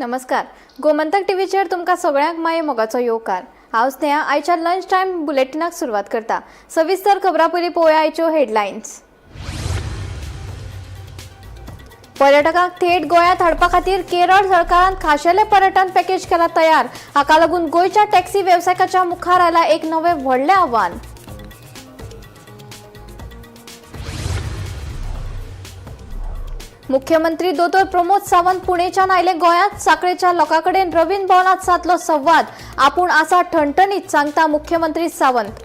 नमस्कार. गोमंतक टीव्हीचेर तुमकां सगळ्यांक माये मोगाचो येवकार. हांव स्नेहा. आयच्या लंच टायम बुलेटिनाक सुरवात करता. सविस्तर खबरां पयलीं पळोवया आयच्यो हेडलायन्स. पर्यटकांक थेट गोंयांत हाडपा खातीर केरळ सरकारान खाशेले पर्यटन पॅकेज केला तयार. हाका लागून गोंयच्या टॅक्सी वेवसायिकांच्या मुखार आयला एक नवें व्हडलें आव्हान. मुख्यमंत्री दोतोर प्रमोद सावंत पुणेच्यान आयले गोंयांत. साखळेच्या लोकांकडेन रवींद्र भवनात साधलो संवाद. आपूण आसा ठणठणीत, सांगता मुख्यमंत्री सावंत.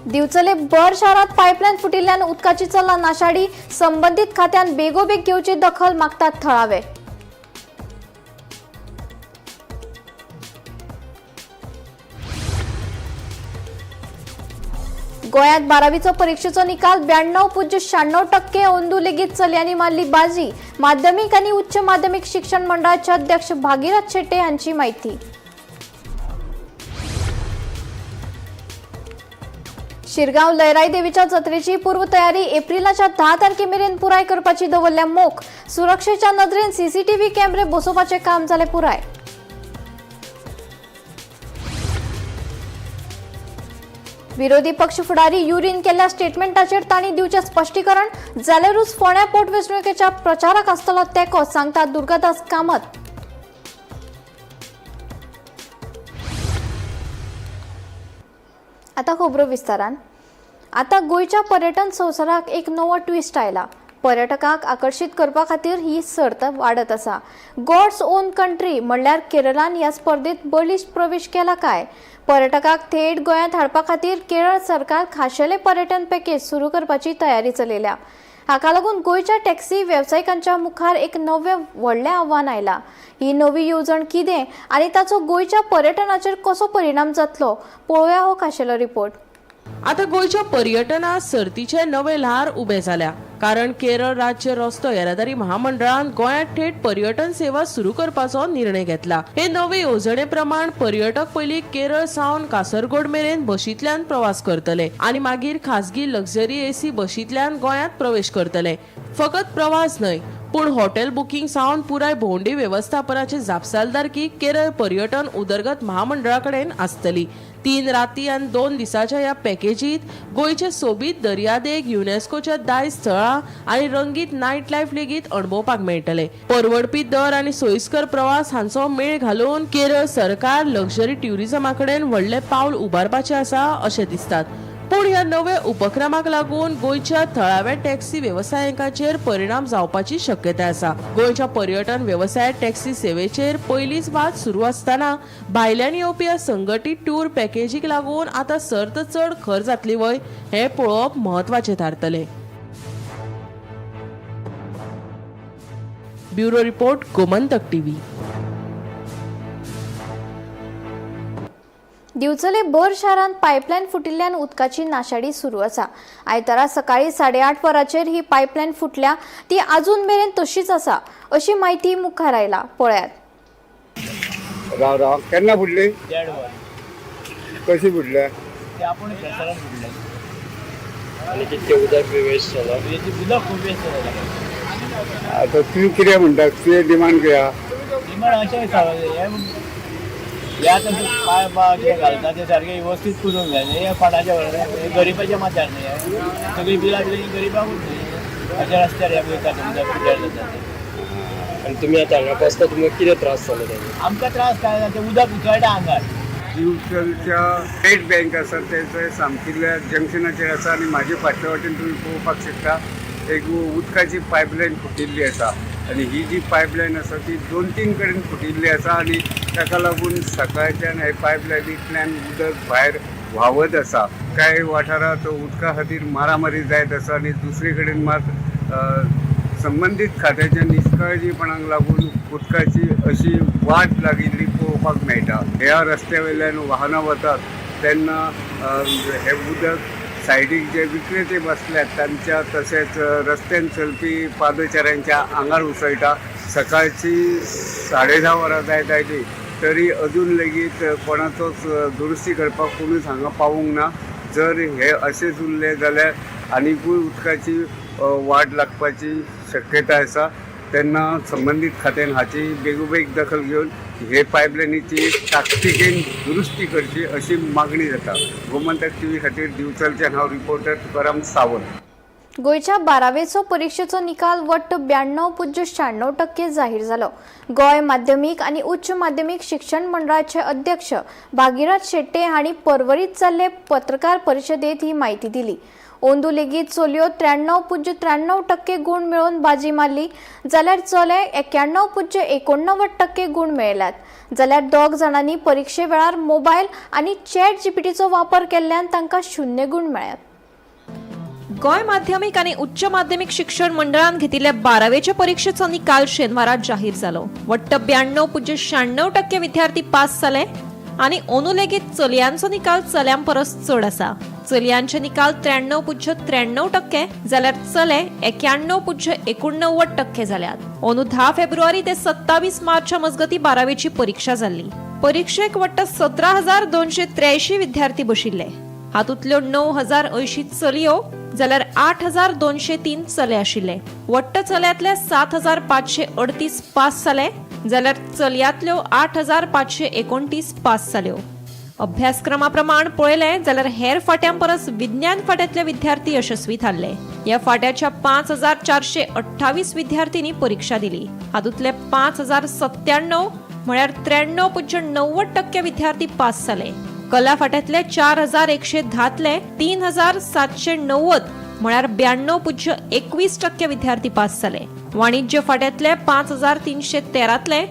दिवचले भर शारांत पायपलायन फुटिल्ल्यान उदकाची चल्ला नाशाडी. संबंधीत खात्यान बेगोबेग घेवची दखल मागतात थळावे. गोंयांत 12वीचो परीक्षेचो निकाल 92.96%. अंदू लेगीत चलयांनी मारली बाजी. माध्यमीक आनी उच्च माध्यमीक शिक्षण मंडळाचे अध्यक्ष भागीरथ शेट्टे हांची माहिती. शिरगांव लयराई देवीच्या जत्रेची पूर्व तयारी एप्रिलाच्या 10 तारखेमेरेन पुराय करपाची दवरल्या मोख. सुरक्षेच्या नदरेन सीसीटीव्ही कॅमेरे बसोवपाचे काम जाले पुराय. विरोधी पक्ष फुडारी युरीन केल्ल्या स्टेटमेंटाचेर तांणी दिवचे स्पश्टीकरण. जाल्यारूच फोंड्या पोटवेंचणुकेच्या प्रचाराक आसतलो तेंको, सांगता दुर्गादास कामत. आता खबरो विस्तारान. आता गोंयच्या पर्यटन संवसाराक एक नवो ट्विस्ट आयला. पर्यटकांक आकर्षित करपा खातीर ही सर्त वाडत आसा. गॉड्स ओन कंट्री म्हणल्यार केरळान ह्या स्पर्धेत बळीश प्रवेश केला काय? पर्यटकांक थेट गोंयांत हाडपा खातीर केरळ सरकार खाशेले पर्यटन पॅकेज सुरू करपाची तयारी चलयल्या. हाका लागून गोंयच्या टॅक्सी वेवसायिकांच्या मुखार एक नवें व्हडलें आव्हान आयला. ही नवी येवजण कितें आनी ताचो गोंयच्या पर्यटनाचेर कसो परिणाम जातलो, पळोवया हो खाशेलो रिपोर्ट. आता गोयच्या पर्यटनात सर्तीचे नवे ल्हार उभे झाल्या. कारण केरळ राज्य रस्तो येरादारी महामंडळान गोंयांत थेट पर्यटन सेवा सुरू करपाचो निर्णय घेतला. हे नवे येवजणे प्रमाण पर्यटक पयली केरळ सावन कासरगोड मेरेन बशींतल्यान प्रवास करतले आनी मागीर खासगी लक्झरी एसी बशींतल्यान गोंयांत प्रवेश करतले. फकत प्रवास न्हय, पूण हॉटेल बुकिंग सावन पुराय भोंवडी वेवस्थापनाची जापसालदारकी केरळ पर्यटन उदरगत महामंडळाकडेन आसतली. 3 राती आनी 2 दिसाच्या ह्या पॅकेजीत गोंयचे सोबीत दर्यादेग, युनेस्कोच्या दायज स्थळां आनी रंगीत नायट लायफ लेगीत अणभवपाक मेळटले. परवडपी दर आनी सोयीस्कर प्रवास हांचो मेळ घालून केरळ सरकार लक्झरी ट्युरिझमाकडेन व्हडले पावल उबारपाचे आसा अशें दिसतात. पूण ह्या नव्या उपक्रमाक लागून गोंयच्या थळाव्या टॅक्सी वेवसायिकांचेर परिणाम जावपाची शक्यताय आसा. गोंयच्या पर्यटन वेवसाय टॅक्सी सेवेचेर पयलींच वाद सुरू आसतना भायल्यान येवपी ह्या संघटीत टूर पॅकेजीक लागून आता सर्त चड खर जातली वय हे पळोवप म्हत्वाचे थारतले. Bureau report, Gomantak TV. दिवचले भर शारांत पायपलायन फुटिल्ल्यान उदकाची नाशाडी सुरू आसा. आयतारा सकाळी 8:30 वरांचेर ही पायपलायन फुटल्या. ती अजून मेरेन तशीच आसा अशी माहिती मुखार आयला. पळयात. राव केन्ना फुटली? 1.5 वर. कशी फुटल्या? ते आपण फेसरान फुटले. आणि कितके उदक वेस्ट जाला? याची उदक खूप वेस्ट जाला. आता तूं कितें म्हणटा? तुवें डिमांड किया? डिमांड अशें हे आता पाय कितें घालता ते सारखे व्यवस्थित करून जाय. हे फडाच्या वर गरीबाच्या माथ्यार न्ही. सगळी बिलां गरीबाकूच न्ही. अशा रस्त्यार हे वयता उदक पिड्यार जाता. आणि तुम्ही आता हांगा बसता, तुमकां कितें त्रास जालो ताजो? आमकां त्रास काय जाता, ते उदक उचलता आंगार. दिवचलच्या स्टेट बँक आसा तें सामकिल्ल्या जंक्शनाचेर आसा आनी म्हाजे फाटल्या वाटेन तुमी पळोवपाक शकता एक उदकाची पायपलायन फुटिल्ली आसा. आनी ही जी पायपलायन आसा ती 2-3 कडेन फुटिल्ली आसा आनी ताका लागून सकाळच्यान हे पायपलायनींतल्यान उदक भायर व्हांवत आसा. कांय वाठारांत उदका खातीर मारामारी जायत आसा आनी दुसरे कडेन मात संबंदीत खात्याच्या निश्काळजीपणाक लागून उदकाची अशी वाट लागिल्ली पळोवपाक मेळटा. ह्या रस्त्या वयल्यान वाहनां वतात तेन्ना हे उदक सायडीक जे विक्रेते बसल्यात तांच्या तशेंच रस्त्यान चलपी पादचाऱ्यांच्या आंगार उसळटा. सकाळची 10:30 वरां जायत आयली तरी अजून लेगीत कोणाचोच दुरुस्ती करपाक कोणूच हांगा पावूंक ना. जर हे अशेंच उरले जाल्यार आनीकूय उदकाची वाड लागपाची शक्यता आसा तेन्ना संबंधीत खात्यान हाची बेगोबेग दखल घेवन हे पायपलायनीची ताकतिकेन दुरुस्ती करची अशी मागणी जाता. गोमंतक टीव्ही खातीर दिवचलच्यान हांव रिपोर्टर तुकाराम सावंत. गोयच्या 12वेचो परीक्षेचो निकाल वट्ट 92.96% जाहीर जालो. गोय माध्यमीक आणि उच्च माध्यमीक शिक्षण मंडळाचे अध्यक्ष भागीरथ शेट्टे हांणी पर्वरीत जाल्ले पत्रकार परिशदेंत ही माहिती दिली. ओंदू लेगीत चलयो 93.93% गुण मेळोवन बाजी मारली जाल्यार चले 91.89% गुण मेळयल्यात. जाल्यार दोग जाणांनी परीक्षे वेळार मोबायल आणि चॅट जीपीटीचो वापर केल्ल्यान तांकां 0 गुण मेळ्ळ्यात. गोय माध्यमिक आणि उच्च माध्यमिक शिक्षण मंडळान घेतिल्ल्या 12वेच्या परीक्षेचो निकाल शेनवारा जाहीर जालो. वट्ट 92.96% विद्यार्थी पास जाले आणि ओंदू लेगीत चलयांचो निकाल चल्यां परस चड आसा. चलयांचे निकाल 93.93% जाल्यार चले 91.89% जाल्यात. ओंदू 10 फेब्रुवारी ते 27 मार्च मजगती 12वेची परीक्षा जाल्ली. परीक्षेक वट्ट 17,283 विद्यार्थी बशिल्ले. हातूंतल्यो 9,080 चलयो जाल्यार 8,203 चले आशिल्ले. वट्ट चल्यांतले 7,538 पास जाले जाल्यार चलयांतल्यो 8,529 पास जाल्यो. अभ्यासक्रमाप्रमाण पळयलें जाल्यार हेर फाट्यां परस विज्ञान फाट्यांतले विद्यार्थी यशस्वी थारले. ह्या फाट्याच्या 5,428 विद्यार्थ्यांनी परीक्षा दिली. हातूंतले 5,097 म्हळ्यार 93.90% विद्यार्थी पास जाले. कला फाट्यांतले 4,110तले 3,790 म्हळ्यार 92.21% विद्यार्थी पास जाले. वाणिज्य फाट्यांतले 5,313तले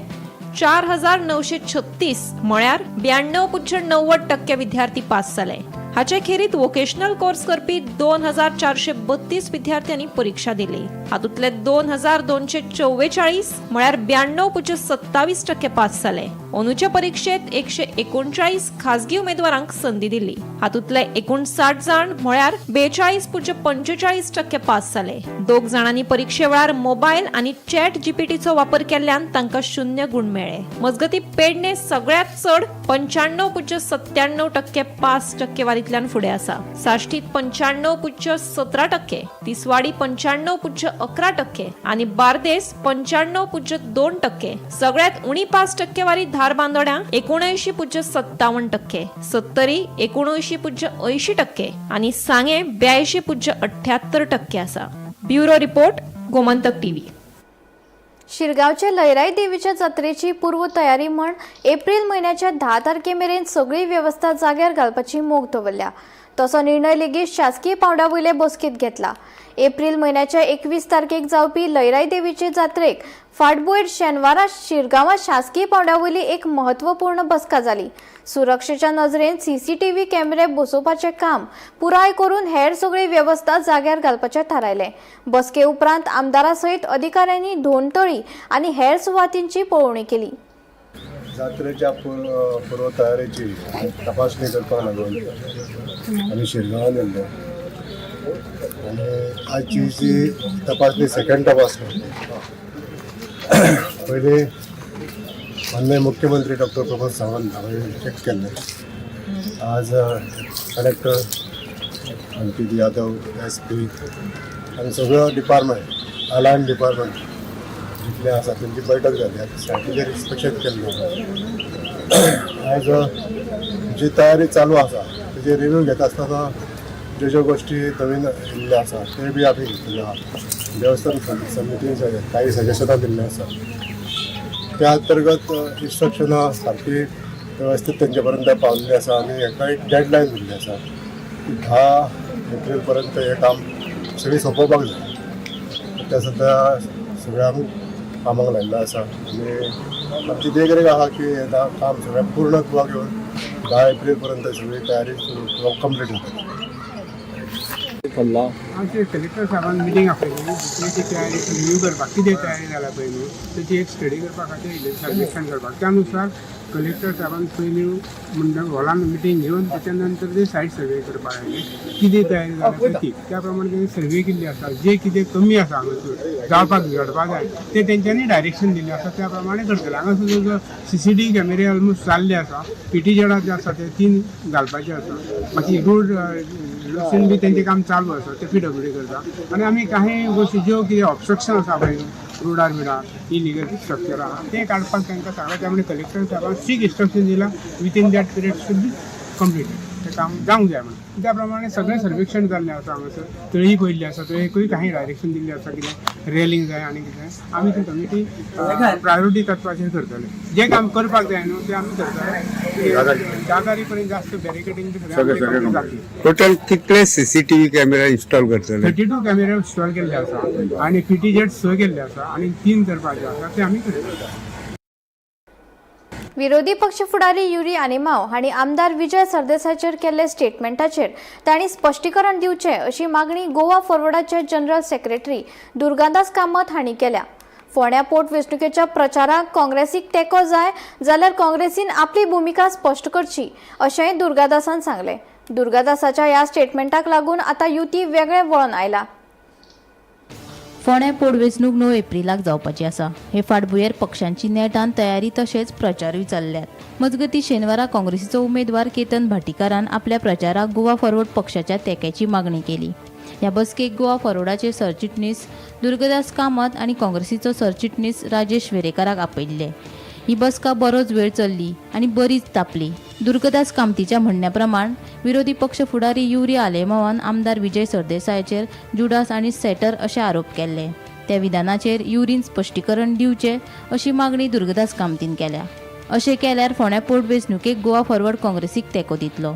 4,936 म्हळ्यार 92.90% विद्यार्थी पास जाले. हाचे खेरीत वोकेशनल कोर्स करपी 2,432 विद्यार्थ्यांनी परीक्षा दिली. हातूंतले 2,244 म्हळ्यार 92.27% पास जाले. ओंदूच्या परीक्षेत 139 खाजगी उमेदवारांक संधी दिली. हातूंतले 59 जाण म्हळ्यार 42.45% पास जाले. दोग जाणांनी परीक्षे वेळार मोबायल आणि चॅट जीपीटीचो वापर केल्ल्यान तांकां 0 गुण मेळ्ळे. मजगती पेडणे सगळ्यात चड 95.97% पास टक्केवारींतल्यान फुडें आसा. साश्टीत 95.17%, तिसवाडी 95.11% आणि बार्देस 95.2%. सगळ्यात उणी पास टक्केवारी धारबांदोड्या 79.57%, सत्तरी 79.80% आणि सांगे 82.78% आसा. Bureau report, Gomantak TV. शिरगावचे लयराई देवीच्या जात्रेची पूर्व तयारी म्हण एप्रिल महिन्याच्या 10 तारखेमेरेन सगळी व्यवस्था जाग्यार घालपाची मोख दवरल्या. तसो निर्णय लेगीत शासकीय पावंड्या वयले बसकेत घेतला. एप्रिल महिन्याच्या 21 तारखेक जावपी लयराई देवीचे जात्रेक फाटभुंयेर शेनवारा शिरगांवां शासकीय पावंड्या वयली एक म्हत्वपूर्ण बसका जाली. सुरक्षेच्या नजरेन सीसीटीव्ही कॅमेरे बसोवपाचें काम पुराय करून हेर सगळी व्यवस्था जाग्यार घालपाचें थारायलें. बसके उपरांत आमदारा सयत अधिकाऱ्यांनी धोंडतळी आनी हेर सुवातींची पळोवणी केली. जात्रेच्या पूर्व तयारीची तपासणी करपाक लागून आमी शिरगांवान येयल्ले आनी आजची जी तपासणी सेकंड तपासणी. पयलीं माननीय मुख्यमंत्री डॉक्टर प्रमोद सावंत हांवें चेक केल्लें. आज कलेक्टर अंकित यादव, SP आनी सगळो डिपार्टमेंट, अलायन डिपार्टमेंट जितले आसा तेंची बैठक जाली. सायटीचेर इन्स्पेक्शन केल्लें. आज जी तयारी चालू आसा तेजे रिव्यू घेता आसतना ज्यो ज्यो गोश्टी नवीन येयल्ल्यो आसा ते बी आमी घेतिल्ल्यो आसा. देवस्थान समितीन काही सजेशनां दिल्लीं आसा. त्या अंतर्गत इन्स्ट्रक्शनां सारकी वेवस्थीत तेंचे पर्यंत पावल्लीं आसा आनी हेका एक डेडलायन दिल्ली आसा की 10 एप्रिल पर्यंत हें काम सगळीं सोंपोवपाक जाय. त्या सद्या सगळ्यांक कामाक लायिल्लो आसा आनी आमची देखरेख आसा की हें काम सगळें पूर्णत्वाक येवन 10 एप्रिल पर्यंत सगळी तयारी कंप्लीट जाता. आमचे कलेक्टर साहेबान मिटींग आपयली. तेची तयारी रिव्यू करपाक कितें तयारी जाला पळय न्हू तेची एक स्टडी करपा खातीर सर्वेक्षण करपाक. त्यानुसार कलेक्टर साहेबान पयलीं मंडळ हॉलान मिटींग घेवन त्याच्या नंतर ते सायट सर्वे करपाक आयले. कितें तयारी जाला पळय ती त्या प्रमाणे तेणी सर्वे केल्ली आसा. जे कितें कमी आसा हांगासर जावपाक घडपाक जाय ते तेंच्यांनी डायरेक्शन दिल्लें आसा त्या प्रमाणे करतले. हांगासर जो CCTV कॅमेरे ऑलमोस्ट जाल्ले आसा. PTZ जे आसा ते 3 घालपाचे आसा. मागीर रोड सर्वेक्षण बी तेंचें काम चालू आसा ते PWD करता आनी आमी काही गोष्टी ज्यो कितें ऑब्स्ट्रक्शन आसा पळय रोडार बिडार इलिगल स्ट्रक्चर आहा ते काडपाक तांकां सांगला त्यामुळे कलेक्टर साहेबान स्ट्रिक्ट इंस्ट्रक्शन दिला within that period should be completed ते काम जावंक जाय म्हणून त्या प्रमाणे सगळें सर्वेक्षण जाल्लें आसा हांगासर तळी पयल्ली आसा तळयेकूय काही डायरेक्शन दिल्लें आसा कितें रेलिंग जाय आनी कितें आमी ती कमिटी प्रायोरिटी तत्वाचेर करतले जें काम करपाक जाय न्हू तें आमी करतले जागारी पर्यंत जास्त बॅरिकेडिंग जातली टोटल कितले CCTV कॅमेरा इन्स्टॉल करतले 32 कॅमेरा इन्स्टॉल केल्ले आसा आनी PTZ 6 केल्ले आसा आनी 3 करपाचे आसा ते आमी करतले. विरोधी पक्ष फुडारी युरी आनिमाव हांणी आमदार विजय सरदेसायचेर केल्ले स्टेटमेंटाचेर तांणी स्पश्टीकरण दिवचें अशी मागणी गोवा फॉरवर्डाचे जनरल सेक्रेटरी दुर्गादास कामत हांणी केल्या. फोंड्या पोटवेंचणुकेच्या प्रचाराक काँग्रेसीक तेंको जाय जाल्यार काँग्रेसीन आपली भुमिका स्पश्ट करची अशेंय दुर्गादासान सांगलें. दुर्गादासाच्या ह्या स्टेटमेंटाक लागून आतां युती वेगळें वळण आयलां. फोंड्या पोटवेंचणूक 9 एप्रिलाक जावपाची आसा. हे फाटभुंयेर पक्षांची नेटान तयारी तशेंच प्रचारूय चल्ल्यात. मजगतीं शेनवारा काँग्रेसीचो उमेदवार केतन भाटीकारान आपल्या प्रचाराक गोवा फॉरवर्ड पक्षाच्या तेक्याची मागणी केली. ह्या बसकेक गोवा फॉरवर्डाचे सरचिटणीस दुर्गादास कामत आनी काँग्रेसीचो सरचिटणीस राजेश वेरेकाराक आपयल्ले. ही बसका बरोच वेळ चल्ली आनी बरीच तापली. दुर्गादास कामतीच्या म्हणण्या प्रमाण विरोधी पक्ष फुडारी युरी आलेमावान आमदार विजय सरदेसायचेर जुडास आनी सेटर अशे आरोप केल्ले. त्या विधानाचेर युरीन स्पश्टीकरण दिवचें अशी मागणी दुर्गादास कामतीन केल्या. अशें केल्यार फोंड्या पोटवेंचणुकेक गोवा फॉरवर्ड काँग्रेसीक तेंको दितलो.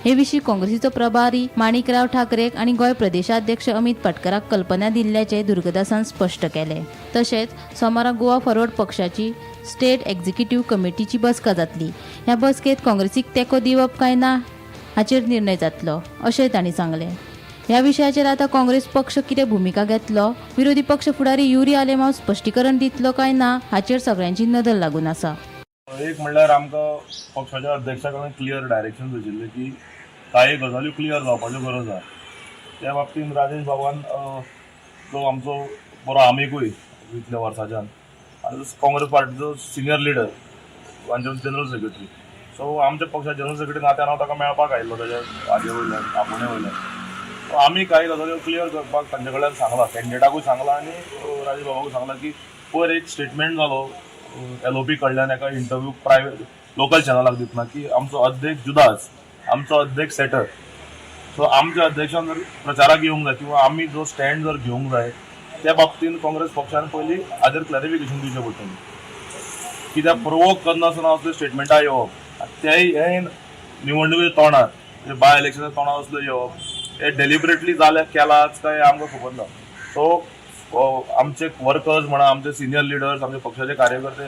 हे विशीं काँग्रेसीचो प्रभारी माणिकराव ठाकरेक आनी गोंय प्रदेशाध्यक्ष अमित पाटकराक कल्पना दिल्ल्याचें दुर्गादासान स्पश्ट केलें. तशेंच सोमारा गोवा फॉरवर्ड पक्षाची स्टेट एक्झिक्युटिव्ह कमिटीची बसका जातली. ह्या बसकेत काँग्रेसीक तेंको दिवप काय ना हाचेर निर्णय जातलो अशें तांणी सांगलें. ह्या विशयाचेर आतां काँग्रेस पक्ष कितें भुमिका घेतलो, विरोधी पक्ष फुडारी युरी आलेमाव स्पश्टीकरण दितलो काय ना हाचेर सगळ्यांची नदर लागून आसा. एक म्हणल्यार आमकां पक्षाच्या अध्यक्षा कडल्यान क्लियर डायरेक्शन दिशिल्लें की कांय गजाल्यो क्लियर जावपाच्यो गरज आसा. त्या बाबतींत राजेश बाबान जो आमचो बरो आमेकूय इतल्या वर्साच्यान आनी काँग्रेस पार्टीचो सिनियर लिडर आमचे जनरल सेक्रेटरी, सो आमच्या पक्षाच्या जनरल सेक्रेटरी नात्यान हांव ताका मेळपाक आयिल्लो ताच्या हाजे वयल्यान आपुणे वयल्यान. सो आमी कांय गजाल्यो क्लियर करपाक तांचे कडल्यान सांगला, कॅन्डिडेटाकूय सांगला आनी राजेश बाबाकूय सांगला की पयर एक स्टेटमेंट जालो LOP कडल्यान एका इंटरव्यू प्रायवेट लोकल चॅनलाक दितना की आमचो अध्यक्ष जुदास, आमचो अध्यक्ष सेटर. सो आमच्या अध्यक्षान जर प्रचाराक येवंक जाय किंवा आमी जो स्टँड जर घेवंक जाय त्या बाबतींत काँग्रेस पक्षान पयलीं हाजेर क्लॅरिफिकेशन दिवचें पडटलें. कित्याक प्रोवोक करनासतना असले स्टेटमेंटां येवप तेय हे निवडणुके तोंडार बाय इलेक्शनाच्या तोंडार असले येवप हे डेलिबरेटली जाल्यार केलाच काय आमकां खबर ना. सो आमचे वर्कर्स म्हणा, आमचे सिनियर लिडर्स, आमचे पक्षाचे कार्यकर्ते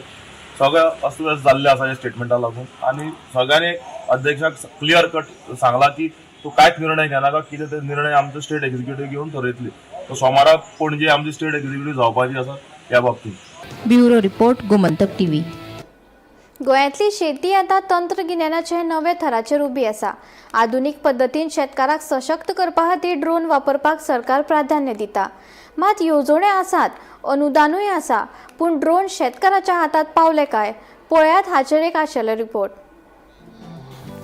सगळे अस्वस्थ जाल्ले आसा ह्या स्टेटमेंटाक लागून. आनी सगळ्यांनी अध्यक्षाक क्लियर कट सांगला की तूं कांयच निर्णय घेनाका, कितें ते निर्णय आमचे स्टेट एक्झिक्युटिव्ह घेवन ठरयतली. सो सोमाराक पणजी आमची स्टेट एक्झिक्युटिव्ह जावपाची आसा ह्या बाबतींत. Bureau report Gomantak TV. गोंयांतली शेती आतां तंत्रगिन्यानाचे नवे थराचेर उबी आसा. आधुनीक पद्दतीन शेतकाराक सशक्त करपा खातीर ड्रोन वापरपाक सरकार प्राधान्य दिता. मात येवजण्यो आसात, अनुदानूय आसा, पूण ड्रोन शेतकाराच्या हातात पावले काय? पळयात हाचेर एक आशिल्लो रिपोर्ट.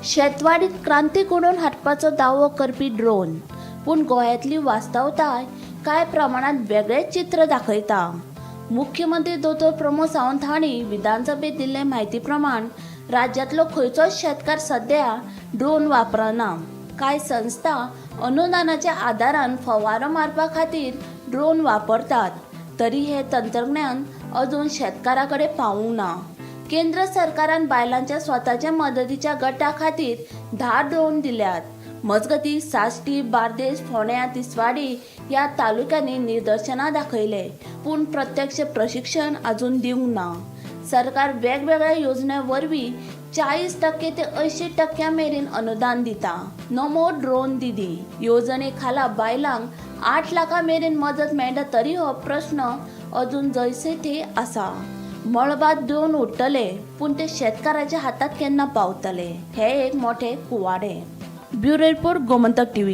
शेतवाडीत क्रांती घडोवन हाडपाचो दावो करपी ड्रोन, पूण गोंयांतली वास्तवताय कांय प्रमाणात वेगळेंच चित्र दाखयता. मुख्यमंत्री दोतोर प्रमोद सावंत हांणी विधानसभेत दिल्ले म्हायती प्रमाण राज्यांतलो खंयचोच शेतकार सध्या ड्रोन वापरना. कांय संस्था अनुदानाच्या आदारान फवारो मारपा खातीर ड्रोन वापरतात, तरी हे तंत्रज्ञान अजून शेतकारा कडेन पावूंक ना. केंद्र सरकारान बायलांच्या स्वताच्या मदतीच्या गटा खातीर 10 ड्रोन दिल्यात. मजगतीं साश्टी, बार्देस, फोंड्या, तिसवाडी ह्या तालुक्यांनी निदर्शनां दाखयले, पूण प्रत्यक्ष प्रशिक्षण अजून दिवंक ना. सरकार वेगवेगळ्या योजने वरवीं 40% ते 80% मेरेन अनुदान दिता. नमो ड्रोन दिदी येवजणे खाला बायलांक 8 लाखां मेरेन मजत मेळटा, तरी हो प्रश्न अजून जैसे थे आसा. मळबात ड्रोन उडटले, पूण ते शेतकाराच्या हातात केन्ना पावतले, हे एक मोठे कुवाडे. Bureau report Gomantak TV.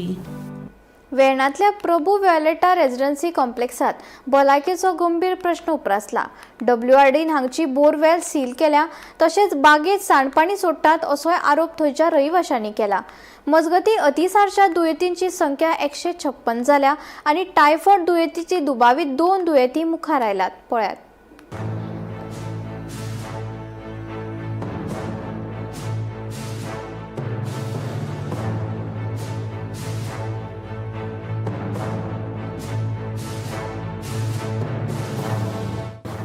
वेर्णातल्या प्रभू व्हॉलेटा रेजिडेन्सी कॉम्प्लेक्सात भलायकेचो गंभीर प्रश्न उप्रासला. WRDन हांगची बोरवेल सील केल्या, तशेंच बागेत सांडपाणी सोडटात असोय आरोप थंयच्या रहिवाशांनी केला. मजगती अतिसारच्या दुयेंतींची संख्या 156 जाल्या आनी टायफॉयड दुयेंतीची दुबावीत 2 दुयेंती मुखार आयल्यात. पळयात.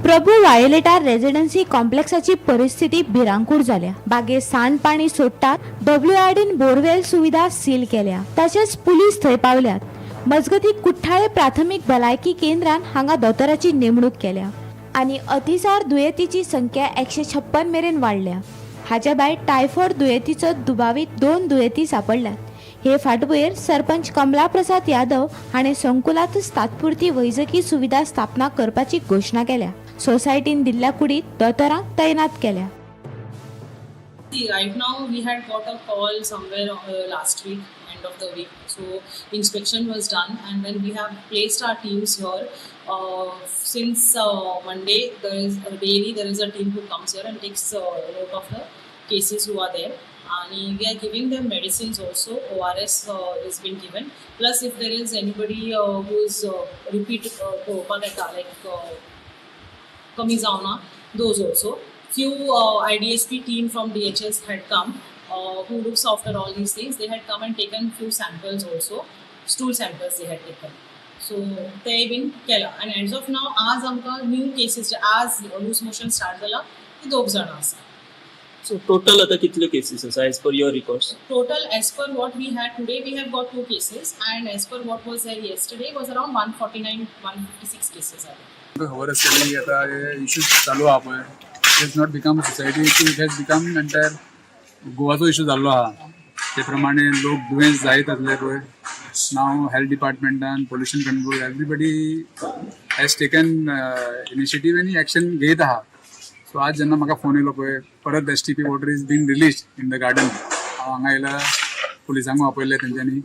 प्रभू व्हायोलेटा रेजिडेन्सी कॉम्प्लेक्साची परिस्थिती भिरांकूळ जाल्या. बागेत सांडपाणी सोडटात. WRDन बोरवेल सुविधा सील केल्या, तशेंच पुलीस थंय पावल्यात. मजगती कुठ्ठाळे प्राथमीक भलायकी केंद्रान हांगा दोतोराची नेमणूक केल्या आनी अतिसार दुयेंतीची संख्या 156 मेरेन वाडल्या. हाच्या भायर टायफॉयड दुयेंतीचो दुबावीत 2 दुयेंती सापडल्यात. हे फाटभुंयेर सरपंच कमला प्रसाद यादव हाणें संकुलांतच तात्पुरती वैजकी सुविधा स्थापना करपाची घोशणा केल्या. सोसायटीन दिल्ल्या कुडीत दोतोरांक तैनात केल्या. Right now we had got a call somewhere last week, end of the week. So inspection was done, and then we have placed our teams here. Since Monday, there is a team who comes here and takes note of the cases who are there. And we are giving them medicines also. ORS is being given. Plus, if there is anybody who is repeat like kami zauna, those also. Few IDSP team from DHS had come who looks after all these things. They had come and taken few samples also, stool samples they had taken. So they been kela, and as of now आज आमका new cases आज loose motion start जाला ते 2 जण आसा. So total आता कितले cases आसा as per your records? Total as per what we had today, we have got 2 cases, and as per what was there yesterday was around 149-156 cases are. खबर आसतली आता इश्यूज चालू आहा पळय, it has not become society issue, it has become entire गोवाचो issue जाल्लो आहा. ते प्रमाणे लोक दुयेंस जायत आसले पळय. नाव हेल्थ डिपार्टमेंटान, pollution control, everybody has taken initiative आनी एक्शन घेत आहा. सो आज जेन्ना म्हाका फोन येयलो पळय, परत STP water is been release in the garden, हांव हांगा येयला पुलिसांक वापरले तेंच्यांनी.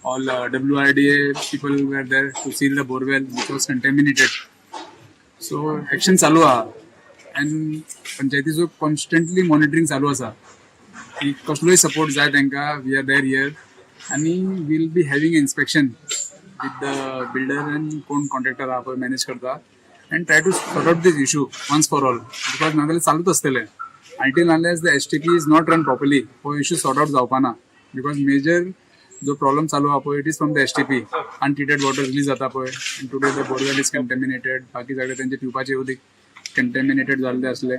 All WRDA people were there to seal the borewell which was contaminated. So action चालू आहा एंड पंचायतीचो कॉन्स्टंटली मॉनिटरींग चालू आसा की कसलोय सपोर्ट जाय तांकां. वी आर देर हियर आनी will be having inspection with the builder and कोण कॉन्ट्रॅक्टर आहा पळय मॅनेज करता, and try to sort out this issue once for all, because नाजाल्यार चालूच आसतलें until unless the STP is not run properly. हो issue sort out जावपाना, because major जो प्रॉब्लम चालू आहा पळय it is from the STP. Untreated water release जाता पळय, and today the borewell is contaminated. बाकी सगळे तेंचे पिवपाचे उदीक कंटेमिनेटेड जाल्ले आसले.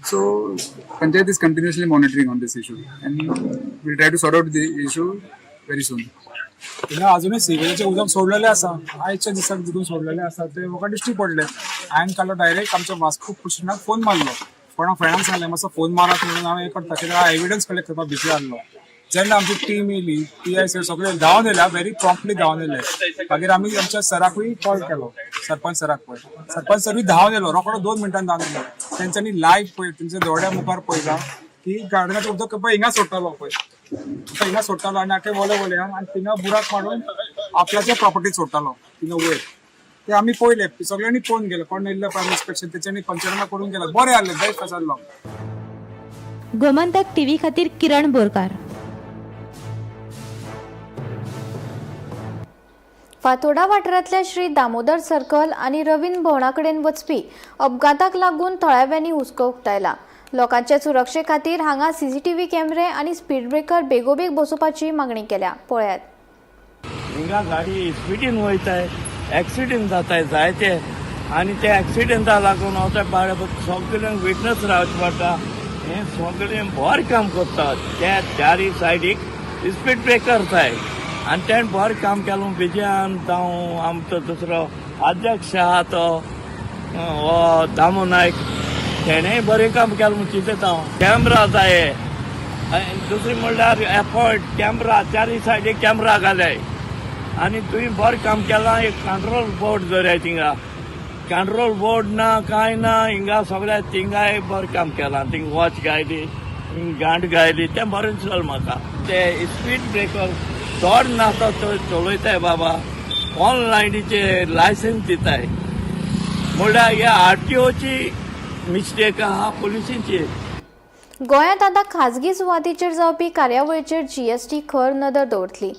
So panchayat is continuously monitoring on this issue and will try to sort out the issue very soon. हिंगा अजूनही सिवेजचे उदक सोडलेले आसा, आयच्या दिसाक जितून सोडलेले आसा ते म्हाका दिश्टी पडले. हांवें काल डायरेक्ट आमच्या वास्को पुलिसांक फोन मारलो. कोणा फ्रेंडान सांगलें मातसो फोन मारात म्हणून हांवें करता, कित्याक एविडन्स कलेक्ट करपाक बिजी आसलो. जेन्ना आमची टीम येयली, PI सर सगळे धांवन येयल्या, व्हेरी प्रॉम्प्टली धांवन येयले. मागीर आमी आमच्या सराकूय कॉल केलो, सरपंच सराक पळय. सरपंच सरूय धांवन येयलो, रोखडो 2 मिनटान धांवन येयलो. तेंच्यांनी लायव्ह पळय तेंच्या दोळ्या मुखार पळयला की गार्डनाचें उदक पळय हिंगा सोडटालो पळय, हिंगा सोडटालो आनी आख्खे वोले आनी थिंगा बुराक मारून आपल्याच्या प्रॉपर्टीत सोडटालो थिंगा वयर. ते आमी पळयले, सगळ्यांनी पळोवन गेले. कोण येयल्ले प्रायम इन्स्पेक्शन तेंच्यांनी पंचनामा करून गेला. बरें जालें, बेस्ट जाल्लो. गोमंतक TV खातीर किरण बोरकार. फातोडा वाठारांतल्या श्री दामोदर सर्कल आनी रवींद्र भवना कडेन वचपी अपघाताक लागून थळाव्यांनी हुस्को उक्तायला. लोकांचे सुरक्षे खातीर हांगा CCTV कॅमेरे आनी स्पीड ब्रेकर बेगोबेग बसोवपाची मागणी केल्या. पळयात. हिंगा गाडी स्पिडीन वयताय, एक्सिडेंट जाताय जायते, आनी ते एक्सिडेंटाक लागून हांव सगळ्यांक विटनस रावचे पडटा. हे सगळे बरें काम करतात. त्या चारी सायडीक स्पीड ब्रेकर जाय आनी तेणें बरें काम केलें. विजयान जावं आमचो दुसरो अध्यक्ष आहा तो दामू नायक, तेणेंय बरें काम केलें चिंतता हांव. कॅमेरा जाय, दुसरें म्हणल्यार एफर्ट कॅमेरा, चारी सायडीक कॅमेरा घालाय. आनी तुवें बरें काम केलां. एक कंट्रोल बोर्ड दवराय थिंगा. कंट्रोल बोर्ड ना कांय ना हिंगा, सगळ्या थिंगाय बरें काम केलां. थिंग वॉच घायली, गांठ घायली, तें बरें दिसलें म्हाका. ते स्पीड ब्रेकर चड नाता तो चलयताय बाबा ऑनलायनीचे लायसन्स दिताय म्हणल्यार ह्या आरटीओची मिस्टेक आहा पुलिसांची. गोंयांत आतां खाजगी सुवातीचेर जावपी कार्यावळीचेर जीएसटी खर नदर दवरतली.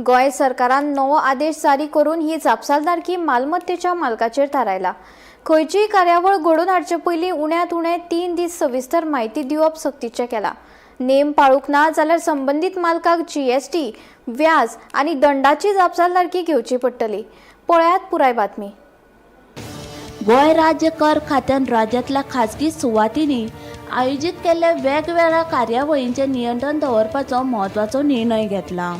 गोंय सरकारान नवो आदेश जारी करून ही जापसालदारकी मालमत्तेच्या मालकाचेर थारायला. खंयचीय कार्यावळ घडोवन हाडचे पयलीं उण्यांत उणें 3 दीस सविस्तर म्हायती दिवप सक्तीचें केलां. नेम पाळूंक ना जाल्यार संबंदीत मालकाक जीएसटी, व्याज आनी दंडाची जापसालदारकी घेवची पडटली. पळयात पुराय बातमी. गोंय राज्य कर खात्यान राज्यांतल्या खाजगी सुवातींनी आयोजीत केल्ल्या वेगवेगळ्या कार्यावळींचेर नियंत्रण दवरपाचो म्हत्वाचो निर्णय घेतला.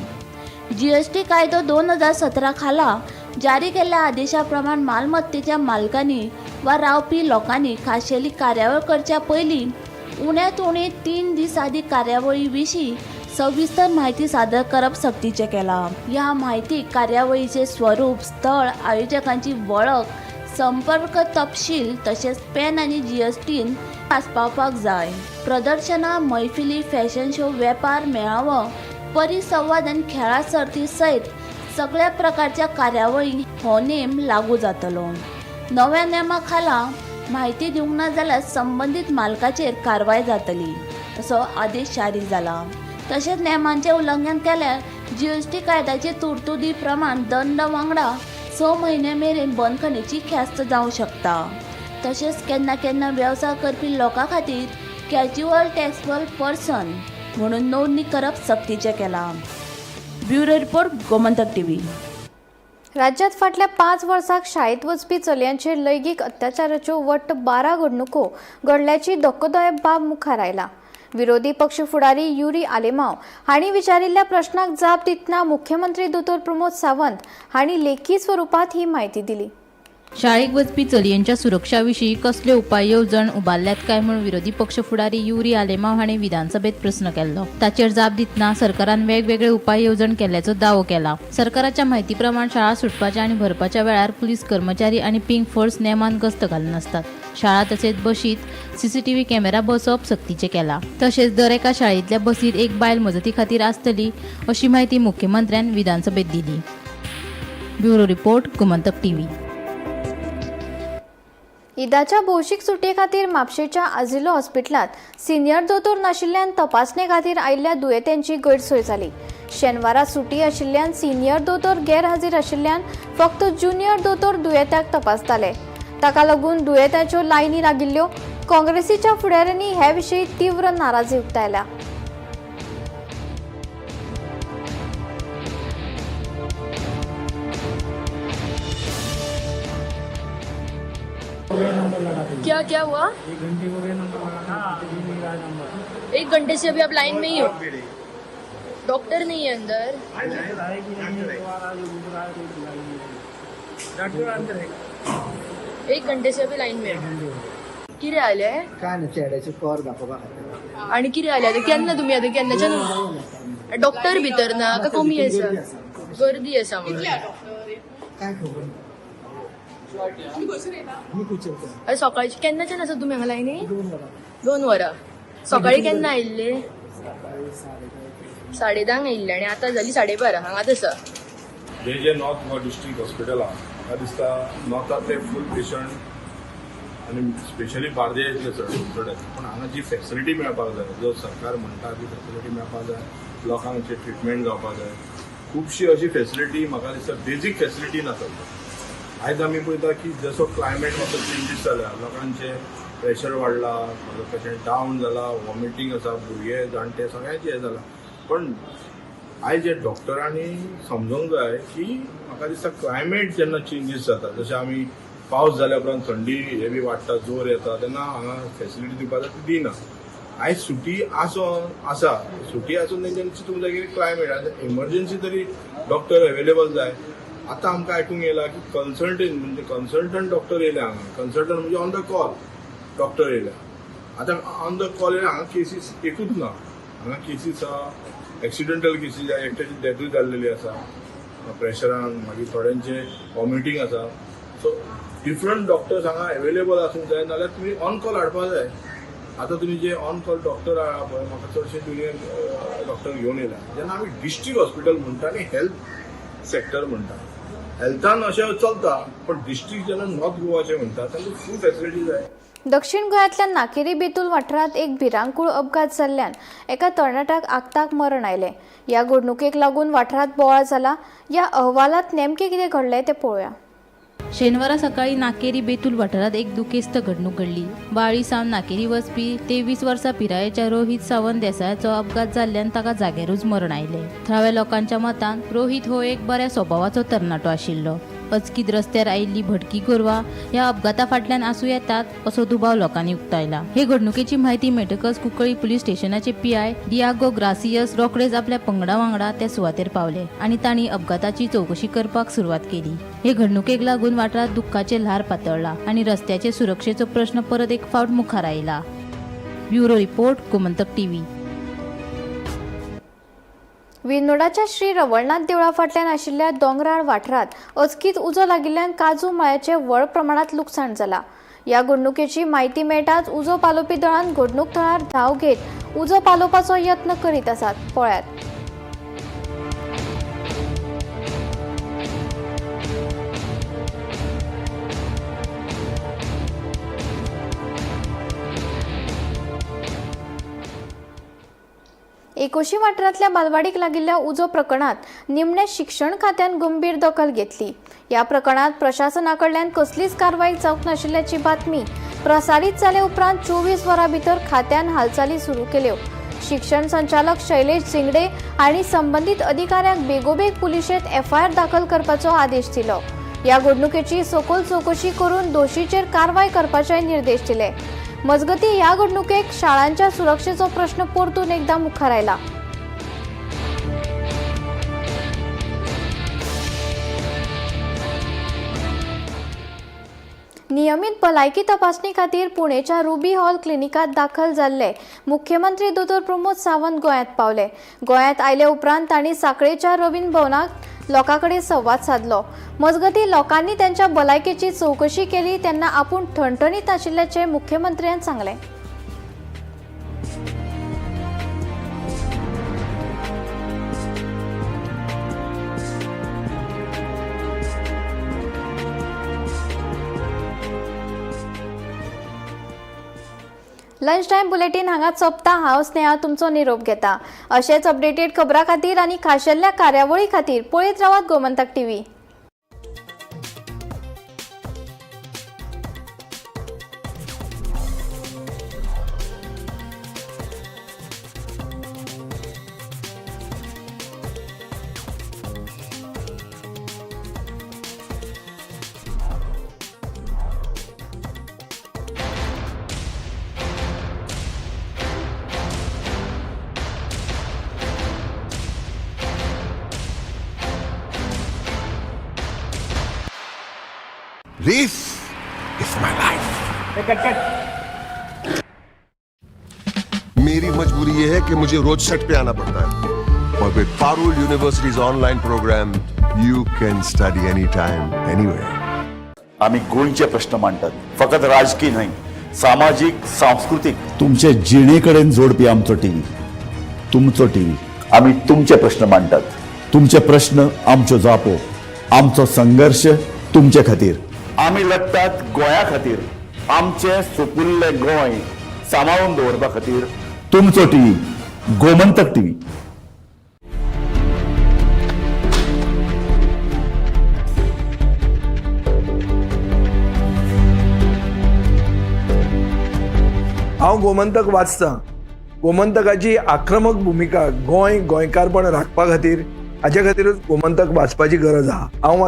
जीएसटी कायदो 2017 खाला जारी केल्ल्या आदेशा प्रमाण मालमत्तेच्या मालकांनी वा रावपी लोकांनी खाशेली कार्यावळ करच्या पयलीं उण्यांत उणी 3 दीस आदी कार्यावळी विशीं सविस्तर म्हायती सादर करप सक्तीचें केलां. ह्या म्हायतीक कार्यावळीचें स्वरूप, स्थळ, आयोजकांची वळख, संपर्क तपशील तशेंच पॅन आनी जीएसटीन आसपावपाक जाय. प्रदर्शनां, मैफिली, फॅशन शो, वेपार मेळावो, परिसंवाद आनी खेळा सर्ती सयत सगळ्या प्रकारच्या कार्यावळींक हो नेम लागू जातलो. नव्या नेमा खाला म्हायती दिवंक ना जाल्यार संबंदीत मालकाचेर कारवाय जातली असो आदेश जारी जाला. तशेंच नेमांचें उल्लंघन केल्यार जीएसटी कायद्याचे तरतुदी प्रमाण दंड वांगडा 6 म्हयने मेरेन बंदखणीची ख्यास्त जावंक शकता. तशेंच केन्ना केन्ना वेवसाय करपी लोकां खातीर कॅज्युअल टॅक्सेबल पर्सन म्हणून नोंदणी करप सक्तीचें केलां. Bureau report, Gomantak TV. राज्यांत फाटल्या 5 वर्सांक शाळेत वचपी चलयांचेर लैंगीक अत्याचाराच्यो वट्ट 12 घडणुको घडल्याची धक्कोदायक बाब मुखार आयला. विरोधी पक्ष फुडारी युरी आलेमांव हांणी विचारिल्ल्या प्रश्नाक जाप दितना मुख्यमंत्री दोतोर प्रमोद सावंत हांणी लेखी स्वरुपात ही म्हायती दिली. शाळेक वचपी चलयांच्या सुरक्षा विशीं कसले उपाय येवजण उबारल्यात काय म्हूण विरोधी पक्ष फुडारी युरी आलेमांव हांणी विधानसभेत प्रस्न केल्लो. ताचेर जाप दितना सरकारान वेगवेगळे उपाय येवजण केल्ल्याचो दावो केला. सरकाराच्या म्हायती प्रमाण शाळा सुटपाच्या आनी भरपाच्या वेळार पुलीस कर्मचारी आनी पिंक फोर्स नेमान गस्त घालून आसतात. शाळा तशेंच बशीत सीसीटीव्ही कॅमेरा बसोवप सक्तीचें केला. तशेंच दर एका शाळेंतल्या बसीत एक बायल मजती खातीर आसतली अशी म्हायती मुख्यमंत्र्यान विधानसभेत दिली. Bureau report, Gomantak TV. ईदाच्या भौशीक सुटये खातीर म्हापशेच्या आझिलो हॉस्पिटलांत सिनियर दोतोर नाशिल्ल्यान तपासणे खातीर आयिल्ल्या दुयेंत्यांची गैरसोय जाली. शेनवारा सुटी आशिल्ल्यान सिनियर दोतोर गैरहजीर आशिल्ल्यान फक्त ज्युनियर दोतोर दुयेंत्याक तपासताले. ताका लागून दुयेंत्याच्यो लायनी लागिल्ल्यो. काँग्रेसीच्या फुडाऱ्यांनी हे विशीं तीव्र नाराजी उक्तायल्या. क्या क्या हुआ? 1 घंटे से अभी आप लाइन में ही हो. डॉक्टर नहीं है अंदर. एक घंटे से अभी लाइन में कितें आयले? काय ना चेड्याचे कोर दाखोवपा खातीर. आनी कितें आयले आतां? केन्ना तुमी आतां केन्नाच्यान डॉक्टर भितर ना का कमी आसा? गर्दी आसा म्हणून काय खबर अरे सकाळची केन्नाच्यान आसा तुमी हांगा लायनी? 2 वरां. सकाळी केन्ना आयिल्ले? 10:30 आयिल्ले आनी आतां जाली 12:30. हांगाच आसा. जे नॉर्थ गोवा डिस्ट्रिक्ट हॉस्पिटल आहा म्हाका दिसता नॉर्थांतले फूल पेशंट आनी स्पेशली बार्देजांतले चड पण हांगा जी फॅसिलिटी मेळपाक जाय, जो सरकार म्हणटा ती फॅसिलिटी मेळपाक जाय, लोकांचे ट्रिटमेंट जावपाक जाय. खुबशी अशी फॅसिलिटी म्हाका दिसता बेजीक फॅसिलिटी नासत. आयज आमी पळयता की जसो क्लायमेट मातसो चेंजीस जाला, लोकांचे प्रेशर वाडला, पेशंट डावन जाला, वॉमिटींग आसा, भुरगे जाणटे सगळ्यांचे हें जाला. पण आयज हे डॉक्टरांनी समजूंक जाय की म्हाका दिसता क्लायमेट जेन्ना चेंजीस जाता, जशें आमी पावस जाल्या उपरांत थंडी हे बी वाडटा, जोर येता, तेन्ना हांगा फॅसिलिटी दिवपाक जाय ती दिना. आयज सुटी आसा सुटी आसून तेंच्यांनी चिंतूंक जाय की क्लायमेट इमर्जन्सी तरी डॉक्टर अवेलेबल जाय. आतां आमकां आयकूंक येयला की कन्सल्टंट डॉक्टर येयले हांगा. कन्सल्टंट म्हणजे ऑन द कॉल डॉक्टर येयल्या. आतां ऑन द कॉल येयला हांगा केसीस एकूच ना. हांगा केसीस आहा, एक्सिडेंटल केसीस आहा, एकट्याची डॅथूय जाल्लेली आसा प्रेशरान, मागीर थोड्यांचे वॉमिटींग आसा. सो डिफरंट डॉक्टर्स हांगा अवेलेबल आसूंक जाय, नाल्यार तुमी ऑन कॉल हाडपाक जाय. आतां तुमी जे ऑन कॉल डॉक्टर आहा पळय, म्हाका चडशे ज्युनियर डॉक्टर घेवन येयला. जेन्ना आमी डिस्ट्रिक्ट हॉस्पिटल म्हणटा आनी हेल्थ सेक्टर म्हणटा, हेल्थान अशें चलता, पण डिस्ट्रिक्ट जेन्ना नॉर्थ गोवाचें म्हणटा तांकां फूल फेसिलिटी जाय. दक्षिण गोंयांतल्या नाकेरी बेतूल वाठारांत एक भिरांकूळ अपघात जाल्ल्यान एका तरणाट्याक आगताक मरण आयलें. ह्या घडणुकेक लागून वाठारांत बोवाळ जाला. ह्या अहवालांत नेमकें कितें घडलें तें पळोवया. शेनवारा सकाळी नाकेरी बेतूल वाठारात एक दुखेस्त घडणूक घडली. बाळी सावन नाकेरी वचपी 23 वर्सां पिरायेच्या रोहित सावंत देसायाचो अपघात जाल्ल्यान ताका जाग्यारूच मरण आयलें. थळाव्या लोकांच्या मतान रोहित हो एक बऱ्या स्वभावाचो तरणाटो आशिल्लो. अचकीत रस्त्यार आयिल्ली भटकी गोरवां ह्या अपघाता फाटल्यान आसूं येतात असो दुबाव लोकांनी उक्तायला. हे घडणुकेची म्हायती मेळटकच कुंकळ्ळी पुलीस स्टेशनाचे PI डियागो ग्रासियस रोखडेच आपल्या पंगडा वांगडा त्या सुवातेर पावले आणि तांणी अपघाताची चौकशी करपाक सुरवात केली. हे घडणुकेक लागून वाठारांत दुख्खाचे ल्हार पातळ्ळा आणि रस्त्याचे सुरक्षेचो प्रश्न परत एक फावट मुखार आयला. Bureau report, Gomantak TV. विनोडाच्या श्री रवळनाथ देवळा फाटल्यान आशिल्ल्या दोंगराळ वाठारांत अचकीत उजो लागिल्ल्यान काजू मळ्याचे व्हड प्रमाणांत लुकसाण जाला. ह्या घडणुकेची म्हायती मेळटाच उजो पालोवपी दळान घडणूक थळार धांव घेत उजो पालोवपाचो यत्न करीत आसात. पळयात. एकोशी वाठारांतल्या बालवाडीक लागिल्ल्या उजो प्रकरणात निमणे शिक्षण खात्यान गंभीर दखल घेतली. ह्या प्रकरणात प्रशासना कडल्यान कसलीच कारवाई जावंक नाशिल्ल्याची बातमी प्रसारीत जाले उपरांत 24 वरां भितर खात्यान हालचाली सुरू केल्यो. शिक्षण संचालक शैलेश जिंगडे हांणी संबंधीत अधिकाऱ्यांक बेगोबेग पुलिशेंत FIR दाखल करपाचो आदेश दिलो. ह्या घडणुकेची सखोल चौकशी करून दोशीचेर कारवाय करपाचे निर्देश दिले. मजगती ह्या घडणुकेक शाळांच्या सुरक्षेचो प्रश्न परतून एकदा मुखार आयला. नियमित भलायकी तपासणी खातीर पुणेच्या रुबी हॉल क्लिनिकात दाखल जाल्ले मुख्यमंत्री दोतोर प्रमोद सावंत गोंयांत पावले. गोंयांत आयले उपरांत तांणी सांखळेच्या रवींद्र भवनात लोकांकडेन संवाद साधलो. मजगती लोकांनी त्यांच्या भलायकेची चौकशी केली तेन्ना आपूण ठणठणीत आशिल्ल्याचे मुख्यमंत्र्यान सांगलें. लंच टायम बुलेटिन हांगा सोंपता. हांव स्नेहा तुमचो निरोप घेता. अशेच अपडेटेड खबरां खातीर आनी खाशेल्ल्या कार्यावळी खातीर पळयत रावात Gomantak TV. This is my life. मेरी मजबूरी ये है कि मुझे रोज सेट पे आना पड़ता है और with Parul universities online program you can study any time anywhere. आम्ही गोंयचे प्रश्न मांडतात, फकत राजकीय नाही, सामाजिक सांस्कृतिक. तुमचे जिणेकडेन जोडपी आमचो टीव्ही, तुमचो टीव्ही. आम्ही तुमचे प्रश्न मांडतात, तुमचे प्रश्न आमच्यो जापो, आमचो संघर्ष तुमचे खातीर. आम्ही लढतात गोंया खातीर, आमचे सोपुल्ले गोंय सांबाळून दवरपा खातीर. तुमचो टीव्ही, गोमंतक TV. हांव गोमंतक वाचतां. गोमंतकाची आक्रमक भुमिका गोंयकारपण राखपा खातीर हाचे खातीरूच गोमंतक वाचपाची गरज आहा. हांव